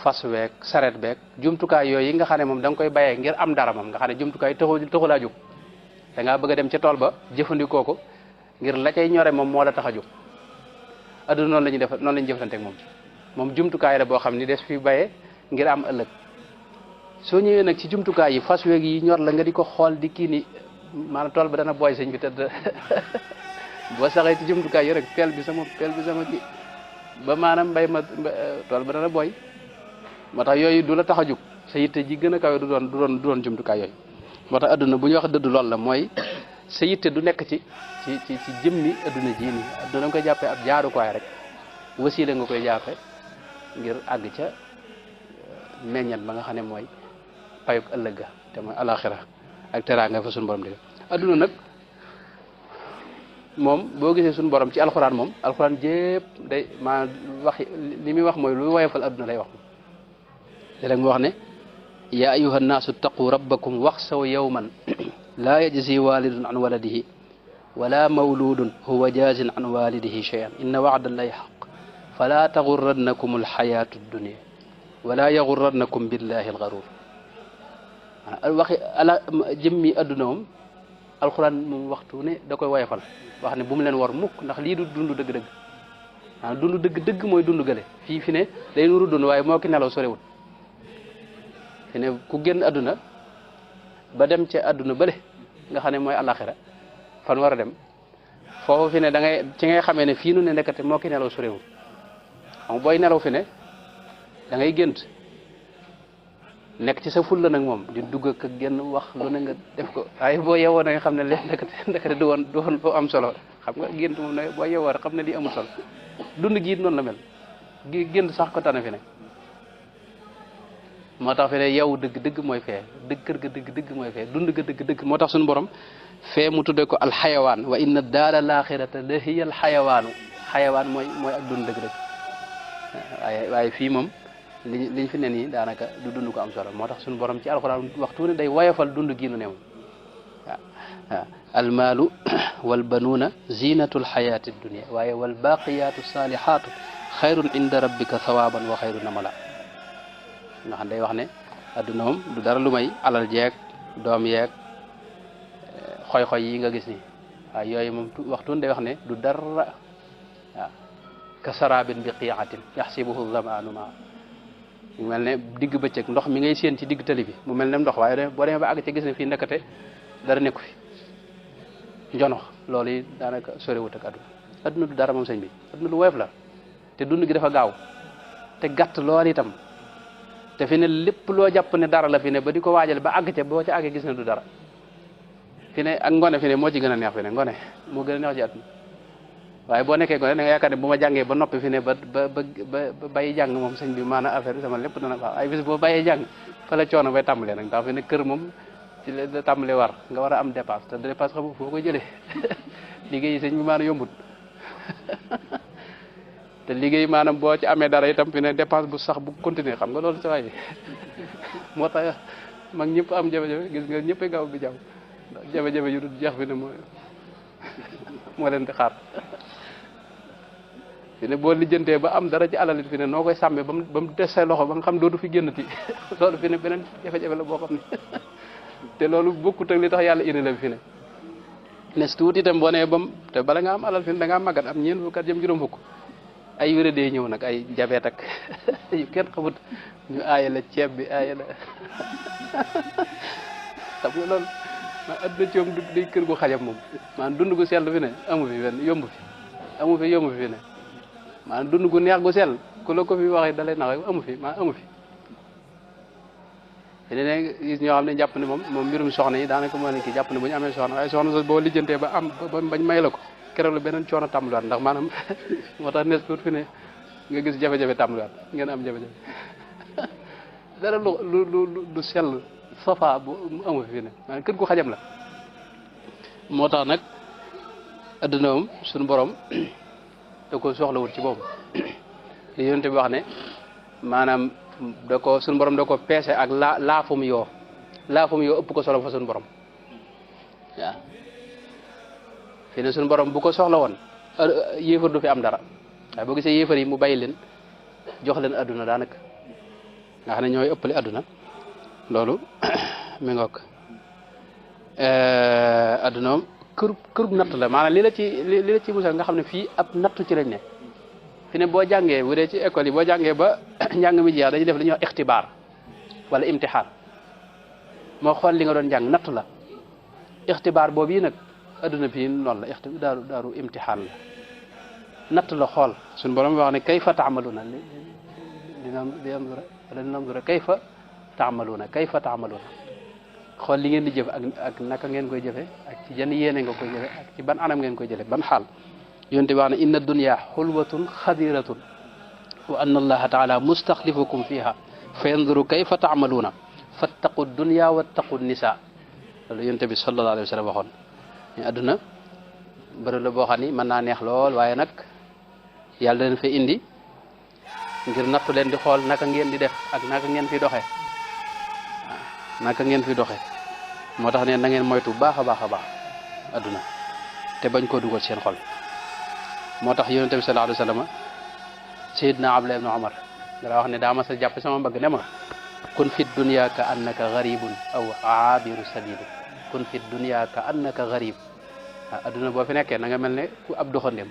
fas weeg saret beeg jumtukaay yooyu yi nga xam ne moom da nga koy bayee ngir am dara moom nga xam ne jumtukaay taxu laa jóg da ngaa bëgg a dem ca tool ba jëfandikoo ko ngir la cay ñore moom moo la tax a jóg adduna noonu la ñuy def noonu la ñuy jëflanteeg moom jumtukaay la boo xam ni des fi bayee ngir am ëllëg soo ñëwee nag ci jumtukaay yi fas weeg yi ñor la nga di ko xool di kii ni maanaam tool ba dana booy sëñ bi tëdd boo saxee ci jumtukaay yi rek peel bi sama kii ba maanaam mbay ma tool ba dana booy moo tax yooyu du la tax a jóg sa yitte ji gën a kawe du doon jumtukaay yooyu moo tax adduna bu ñuy wax dëdd loolu la mooy sa yitte du nekk ci jëmmi adduna ji nii adduna nga koy jàppee ab jaarukaay rek wasiila nga koy jàppe ngir àgg ca meññat ba nga xam ne mooy payuk ëllëg ga te mooy alaxira ak teraanga fa suñu borom di adduna nag moom boo gisee suñu borom ci alxuraan moom alxuraan jépp day maa wax li muy wax mooy lu woyofal adduna lay wax léeg mu wax ne yaa ayuha nnaasu taqu rabbakum waxsaw yawman laa yajzi walidun an waladihi wala mawludun huwa jazin an walidihi shay'an inna wa'da allahi haqq fala taghurrannakum alhayatu ad-dunya wala yaghurrannakum billahi al-gharur waxi ala jëmmi adduna moom alxuraan moom waxtu ne da koy woyofal wax ne bu mu leen war mukk ndax lii du dund dëgg-dëgg dund dëgg-dëgg mooy dund gële fii fi ne day nuru dund waaye moo ki nelaw sorewut fi ne ku génn adduna ba dem ca adduna bële nga xam ne mooy alaxira fan war a dem foofu fi ne da ngay ci ngay xamee ne fii nu ne nekkate moo ki nelaw sorewut xam booy nelaw fi ne da ngay gént nekk ci sa fulla nag moom di dugg ak génn wax lu ne nga def ko waaye boo yeewoo da nga xam ne leen ndekete du woon lu am solo xam nga gént moom ne boo yeewoo xam ne lii amul solo dund gi it noonu la mel gént sax ko tane fi ne moo tax fi ne yow dëgg-dëgg mooy fee dëgg kër ga dëgg-dëgg mooy fee dund ga dëgg-dëgg moo tax suñu borom fee mu tuddee ko alxayawaan wa inna daara laaxirata la hiya alxayawaanu xayawaan mooy ak dund dëgg-dëgg waaye fii moom liñ fi ne nii daanaka du dund ko am solo moo tax suñu borom ci alxuraan waxtu ne day woyofal dund gi nu ne moom waaw almaalu walbanuuna zinatul xayaati dunia waaye walbaqiyatu salihatu xayrun inda rabbika sawaban wa xayrun amala nga xam day wax ne adduna moom du dara lu may alal jeeg doom yeeg xoy-xoy yi nga gis ni waaw yooyu moom waxtu day wax ne du dara waaw ka sarabin bi qiatin yaxsibuhu zamaanu maa mu mel ne digg bëccëg ndox mi ngay séen ci digg tali bi mu mel ne ndox waaye boo demee ba àgg ca gis ne fii nekkate dara nekku fi njonox loolu yi daanaka sorewut ak adduna du dara moom sëñ bi adduna lu woyof la te dund gi dafa gaaw te gàtt lool itam te fi ne lépp loo jàpp ne dara la fi ne ba di ko waajal ba àgg ca boo ca àggee gis ne du dara fi ne ak ngone fi ne moo ci gën a neex fi ne ngone moo gën a neex ci adduna waaye boo nekkee ngone da nga yaakaar ne bu ma jàngee ba noppi fi ne ba bàyyi jàng moom sëñ bi maanaam affaire bi sama lépp dana baax ay bis boo bàyyee jàng fa la coono bay tàmbalee nag ndax fi ne kër moom ci la tàmbalee war nga war a am dépense te dépense xam foo koy jëlee liggéey sëñ bi maanaam yombut te liggéey maanaam boo ci amee dara itam fi ne dépense bu sax bu continuer xam nga loolu sa waay moo tax mag ñëpp am jafe-jafe gis nga ñëpp gaaw bi jàmm ndax jafe-jafe yu dul jeex fi ne moo leen di xaar fi ne boo lijjantee ba am dara ci alalit fi ne noo koy sàmmee ba mu des say loxo ba nga xam dootu fi génnati loolu fi ne beneen jafe-jafe la boo xam ne te loolu bokkut ak li tax yàlla indi la fi ne nes tuuti itam boo nee bam te bala nga am alal fi ne da ngaa màggat am ñeent fukk at jëm juróom fukk ay wéré dee ñëw nag ay jabeet ak yu kenn xamut ñu aaye la ceeb bi aaye la xam nga loolu ma adduna ci moom day kër gu xajam moom maanaam dund gu sell fi ne amu fi wenn yomb fi yomb fi ne maanaam dund gu neex gu sell ku la ko fi waxee da lay nax amu fi maa amu fi ne gis ñoo xam ne jàpp ne moom mbirum soxna yi daanaka moo ne kii jàpp ne bu ñu amee soxna waaye soxna so boo lijjantee ba am bañ may la ko keroog la beneen coono tàmbaliwaat ndax maanaam moo tax nees tuut fi ne nga gis jafe-jafe tàmbaliwaat ngeen am jafe-jafe dara lu sell safa bu amu fi ne maanaam kër gu xajam la moo tax nag adduna moom suñu borom da ko soxlawul ci boobu li yonente bi wax ne maanaam suñu borom da ko peese ak laafum yoo ëpp ko solo fa suñu borom waaw fi ne suñu borom bu ko soxla woon yéefar du fi am dara waaye boo gisee yéefar yi mu bàyyi leen jox leen adduna daanaka nga xam ne ñooy ëppale adduna loolu mi ngoog adduna moom kërub natt la maanaam li la ci musal nga xam ne fii ab nattu ci lañ ne fi ne boo jàngee bu dee ci école yi boo jàngee ba njàng mi jeex dañuy def li ñuy wax ixtibaar wala imtixaan moo xool li nga doon jàng natt la ixtibaar boobu yi nag adduna fii noonu la daaru imtixaan la natt la xool suñu borom wax ne kayfa taamaluuna linanzura kayfa taamaluuna xool li ngeen di jëf ak naka ngeen koy jëfe ak ci jan yéene nga koy jëfe ak ci ban anam ngeen koy jëfe ban xaal yonte wax ne inna dunya xulwatun xadiratun wa anna allaha taala mustaxlifukum fiha fa yanzuru kayfa taamaluuna fattaqu dunya wattaqu nisa loolu yonte bi sallallahu alayhi wa sallam waxoon ñu adduna bërëb la boo xam ni mën naa neex lool waaye nag yàlla leen fa indi ngir nattu leen di xool naka ngeen di def ak naka ngeen fi doxee naka ngeen fi doxee moo tax ne na ngeen moytu baax a baax a baax adduna te bañ koo dugal seen xol moo tax yonent bi sallallahu alayhi wa sallam Seydina Abdullah ibn Umar dara wax ne daa ma sa jàpp sama mbagg ne ma kun fi dunya ka annaka gharibun aw aabiru sabil kun fi dunya ka annaka gharib adduna boo fi nekkee na nga mel ne ku ab doxandem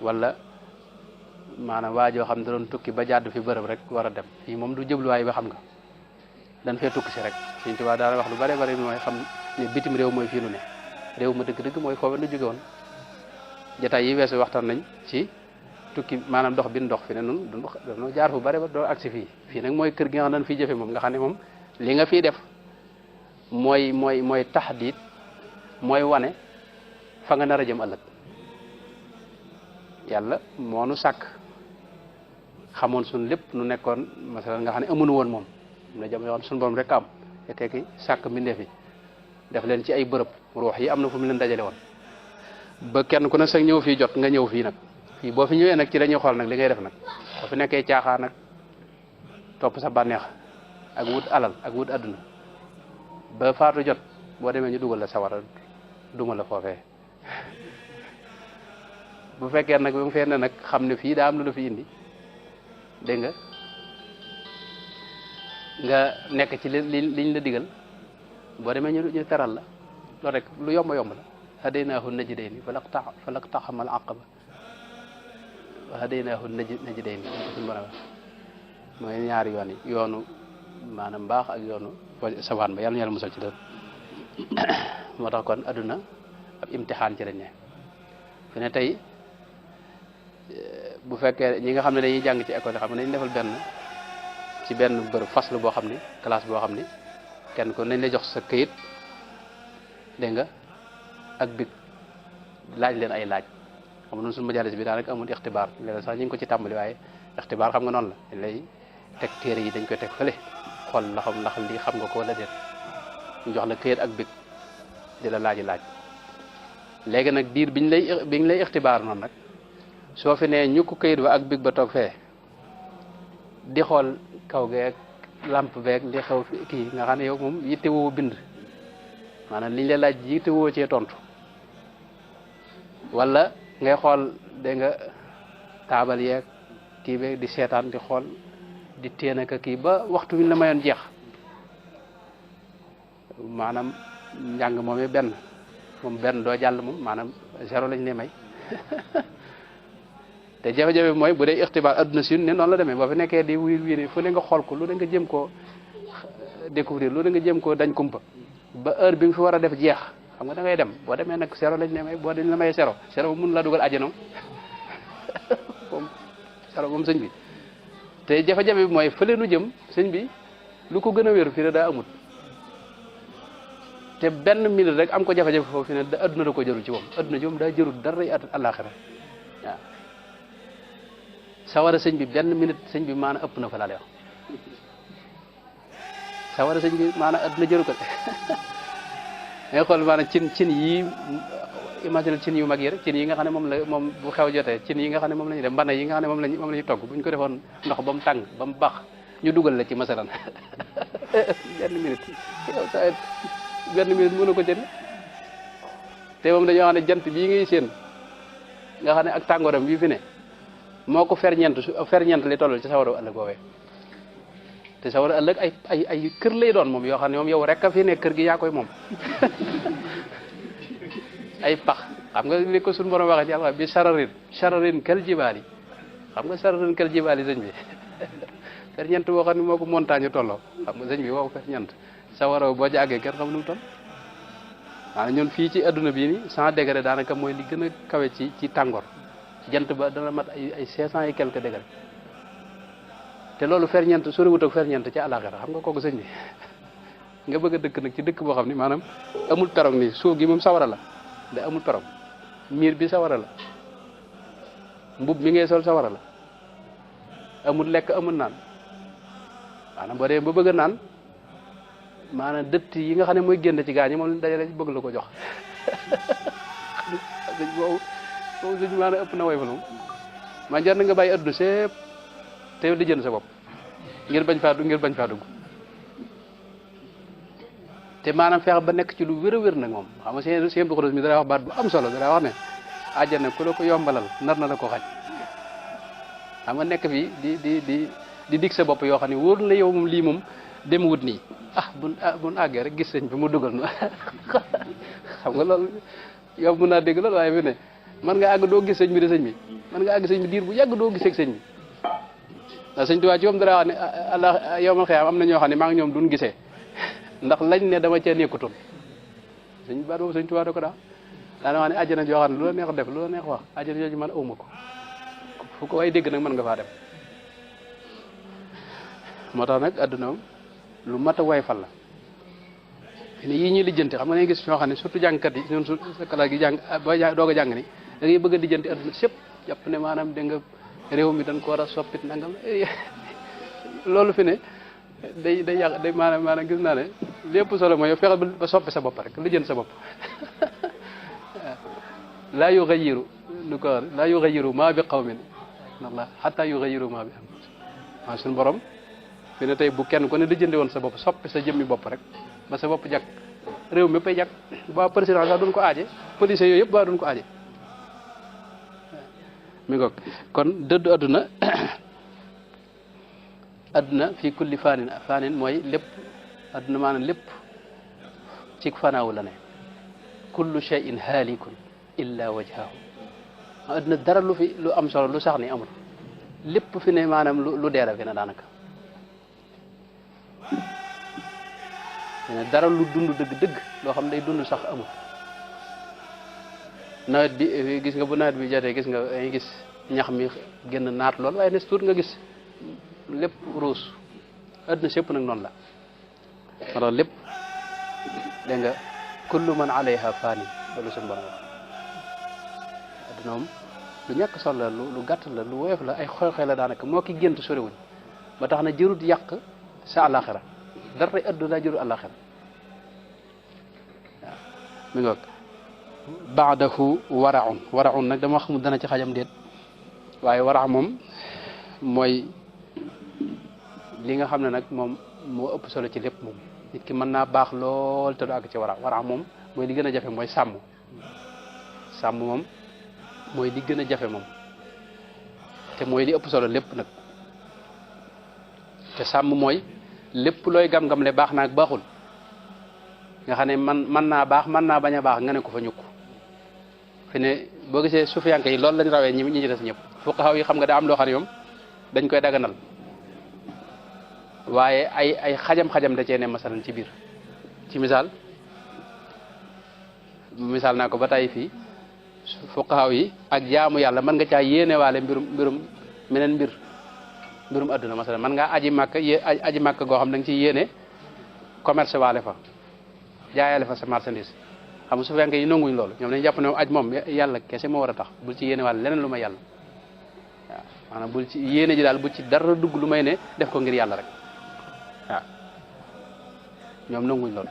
wala maanaam waa joo xam ne da doon tukki ba jàdd fi bërëb rek war a dem fii moom du jëbluwaay ba xam nga dañ fee tukki si rek Sëñ Tuubaa daana wax lu bare bare mooy xam ne bitim réew mooy fii nu ne réew ma dëgg-dëgg mooy foofu nu jóge woon jotaay yi weesu waxtaan nañ ci tukki maanaam dox bi ndox fi ne nun dañoo jaar fu bare ba doo agsi fii nag mooy kër gi nga xam ne dañ fiy jëfe moom nga xam ne moom li nga fiy def mooy taxdiit mooy wane fa nga nar a jëm ëllëg yàlla moo nu sàkk xamoon suñ lépp nu nekkoon masalan nga xam ne amuñu woon moom am na jamono yoo xam suñu borom rek am te tekki sàkk mbindeef yi def leen ci ay bërëb ruux yi am na fu mu leen dajale woon ba kenn ku ne sax ñëw fii jot nga ñëw fii nag fii boo fi ñëwee nag ci la ñuy xool nag li ngay def nag boo fi nekkee caaxaan nag topp sa bànneex ak wut alal ak wut adduna ba faatu jot boo demee ñu dugal la sawara duma la foofee bu fekkee nag ba mu fee ne nag xam ne fii daa am lu la fi indi dégg nga nekk ci liñ la digal boo demee ñu teral la loolu rek lu yomb yomb la hadaynaahu najdayni falaqtahamal aqaba wa hadaynaahu najdayni suñu borom mooy ñaari yoon yi yoonu maanaam mbaax ak yoonu sawaan ba yàlla na yàlla musal ci dër moo tax kon adduna ab imtixaan ci lañ ne fi ne tey bu fekkee ñi nga xam ne dañuy jàng ci école yi xam ne dañu defal benn bërëb faslu boo xam ne classe boo xam ne kenn ko nañ la jox sa këyit dégg nga ak big laaj leen ay laaj xam nga suñu majalis bi daanaka amul ixtibaar léegi sax ñu ngi ko ci tàmbali waaye ixtibaar xam nga noonu la dañ lay teg téere yi dañ koy teg fële xool la xam ndax lii xam nga ko wala déet ñu jox la këyit ak big di la laaj léegi nag diir biñ lay ixtibaar noonu nag soo fi nee ñu ko këyit ba ak big ba toog fee di xool kaw geeg lampe beeg di xew kii nga xam ne yow moom yitte woo bind maanaam liñ la laaj yitte woo cee tontu wala ngay xool dégg nga taabal yeeg kii beeg di seetaan di xool di téen ak kii ba waxtu wi la mayoon jeex maanaam njàng moomee benn doo jàll moom maanaam zéro lañ lay may te jafe-jafe mooy bu dee ixtibaar adduna si ne noonu la demee boo fi nekkee di wiir fu ne nga xool ko lu ne nga jëm koo découvrir lu ne nga jëm koo dañ kumpa ba heure bi nga fi war a def jeex xam nga da ngay dem boo demee nag zéro lañ lay may boo dañ la may zéro mun la dugal àjjana moom zéro moom sëñ bi te jafe-jafe bi mooy fële nu jëm sëñ bi lu ko gën a wér fii ne daa amut te benn minute rek am ko jafe-jafe foofu fi ne adduna da ko jërul ci moom adduna ci moom daa jërul dara yi àllaaxira waaw sawara sëñ bi benn minute sëñ bi maanaam ëpp na fa laa lay wax sawara sëñ bi maanaam adduna jëru ko ngay xool maanaam cin yi imagine cin yu mag yi rek cin yi nga xam ne moom bu xew jotee cin yi nga xam ne moom la ñuy def mbana yi nga xam ne moom la ñuy togg bu ñu ko defoon ndox ba mu tàng ba mu baax ñu dugal la ci masalan benn minute yow sa benn minute mënu ko jënd te moom dañoo xam ne jant bii ngay séen nga xam ne ak tàngooram bii fi ne moo ko ferñeent li tollal ci sawara ëllëg boobee te sawara ëllëg ay kër lay doon moom yoo xam ne moom yow rek a fi ne kër gi yaa koy moom ay pax xam nga li ko suñu borom waxee ci Alxuraan bi sararin kal jibaali xam nga sararin kal jibaali sëñ bi ferñeent boo xam ne moo ko montagne tolloo xam nga sëñ bi wow ferñeent sawara boo ci àggee kenn xam nu mu toll maanaam ñun fii ci adduna bii ni 100 degré daanaka mooy li gën a kawe ci tàngoor jant ba dana mat ay 500 et quelques degré te loolu ferñeent soriwut ak ferñeent ci àllaaxira xam nga kooku sëñ bi nga bëgg a dëkk nag ci dëkk boo xam ni maanaam amul perong ni suuf gi moom sawara la da amul perong miir bi sawara la mbub mi ngay sol sawara la amul lekk amul naan maanaam boo dee ba bëgg a naan maanaam dëtt yi nga xam ne mooy génn ci gaañ moom lañ dajale bëgg la ko jox sëñ boobu sëñ maanaam ëpp na way fa moom man jar na nga bàyyi adduna sépp te di jënd sa bopp ngir bañ faa dugg te maanaam feex ba nekk ci lu wér a wér nag moom xam nga seen Abdou Khoudoss mi dara wax baat bu am solo dara wax ne àjjana ku la ko yombalal nar na la ko xaj xam nga nekk fii di dig sa bopp yoo xam ne wóor na yow moom lii moom dem wut nii buñ àggee rek gis sëñ bi mu dugal na xam nga loolu yow mën naa dégg loolu waaye fi ne man nga àgg doo gis sëñ bi de sëñ bi man nga àgg sëñ bi diir bu yàgg doo gisee ak sëñ bi ndax sëñ Tuubaa ci moom dara wax ne Allah yow man xëy am na ñoo xam ne maa ngi ñoom duñ gisee ndax lañ ne dama cee nekkutoon sëñ baat boobu sëñ Tuubaa da ko daana wax ne àjjana joo xam ne lu la neex def lu la neex wax àjjana jooju man awma ko fu ko way dégg nag mën nga faa dem moo tax nag adduna lu mat a way fal la ne yii ñuy lijjanti xam nga ne gis ñoo xam ne surtout jàngkat yi ñun su sa kala gi jàng booy doog a jàng ni da ngay bëgg a lijjanti adduna sépp jàpp ne maanaam dégg nga réew mi dañ ko war a soppit nangam loolu fi ne day yàq day maanaam gis naa ne lépp solo mooy yow fexeel ba soppi sa bopp rek lijjanti sa bopp laa yughayyiru lu ko laa yughayyiru maa bi qawmin Allah hatta yughayyiru maa bi anfusihim suñu borom fi ne tey bu kenn ku ne lijjanti woon sa bopp soppi sa jëmmi bopp rek ba sa bopp jag réew mi pay jag ba président sax duñ ko aaje police yooyu yëpp ba duñ ko aaje mi ngoog kon dëddu adduna fii kulli faanin mooy lépp adduna maanaam lépp ci fanaawu la ne kullu shay'in haalikun illa wajhahu adduna dara lu fi lu am solo lu sax ni amul lépp fi ne maanaam lu dee la fi ne daanaka dara lu dund dëgg-dëgg loo xam ne day dund sax amul nawet bi gis nga bu nawet bi jotee gis nga ay gis ñax mi génn naat lool waaye ne tuut nga gis lépp ruus adduna sépp nag noonu la wala lépp dégg nga kullu man alayha faani loolu suñu borom wax adduna moom lu ñàkk solo la lu gàtt la lu woyof la ay xoy-xoy la daanaka moo ki gént soriwuñ ba tax na jërut yàq sa àllaaxira dara adduna daa jërut àllaaxira waaw mi ngoog baadahu waraun nag dama xamul dana ci xajam déet waaye wara moom mooy li nga xam ne nag moom moo ëpp solo ci lépp moom nit ki mën naa baax lool te du àgg ci wara moom mooy li gën a jafe mooy sàmm moom mooy li gën a jafe moom te mooy li ëpp solo lépp nag te sàmm mooy lépp looy gam-gam le baax naag baaxul nga xam ne man naa baax mën naa bañ a baax nga ne ko fa ñukk fi ne boo gisee sufiyanke yi loolu lañ rawee ñi ci des ñëpp fuqaha yi xam nga daa am loo xam ne moom dañ koy daganal waaye ay xajam-xajam da cee ne masalan ci biir ci misaal naa ko ba tey fii fuqaha yi ak jaamu yàlla mën nga caa yéenewaale mbirum adduna masalan mën ngaa aji màkk goo xam da nga ciy yéene commerce waale fa jaayale fa sa marchandise xam nga su fekkee yi nanguñ loolu ñoom dañu jàpp ne aj moom yàlla kese moo war a tax bul ci yéene waale leneen lu may yàlla waaw maanaam bul ci yéene ji daal bul ci dara dugg lu may ne def ko ngir yàlla rek waaw ñoom nanguñ loolu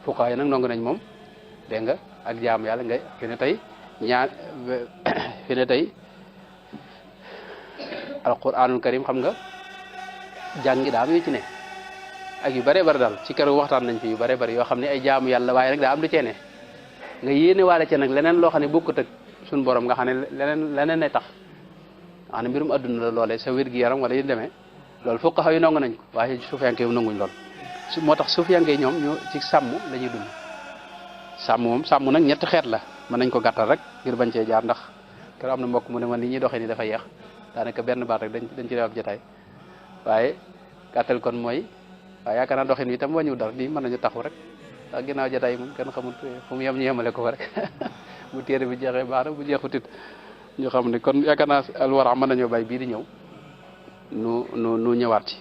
fuqahaa yi nag nangu nañ moom dégg nga ak jaamu yàlla nga fi ne tey alquranul karim xam nga jàngi daa am yu ci ne ak yu bare bari daal ci keroog waxtaan nañ fi yu bare bari yoo xam ne ay jaamu yàlla waaye nag daa am lu cee ne nga yéene waale ci nag leneen loo xam ne bokkut ak suñu borom nga xam ne leneen ne tax nga xam ne mbirum adduna la loolee sa wér gi yaram wala yu demee loolu fuqaha yi nangu nañ ko waaye sufiyanke yi nanguñ lool moo tax sufiyanke yi ñoom ñoo ci sàmm la ñuy dund sàmm nag ñetti xeet la mën nañ ko gàttal rek ngir bañ cee jaar ndax keroog am na mbokk mu ne man ni ñuy doxee ni dafa yeex daanaka benn baat rek dañ ci def ab jotaay waaye gàttal kon mooy waaye yaakaar naa doxin wi itam wàññiwul dara lii mën nañu taxu rek ndax ginnaaw jotaay moom kenn xamul fu mu yem ñu yemale ko fa rek bu téere bi jeexee baax na bu jeexutit ñu xam ne kon yaakaar naa alwara mën nañoo bàyyi bii di ñëw nu ñëwaat ci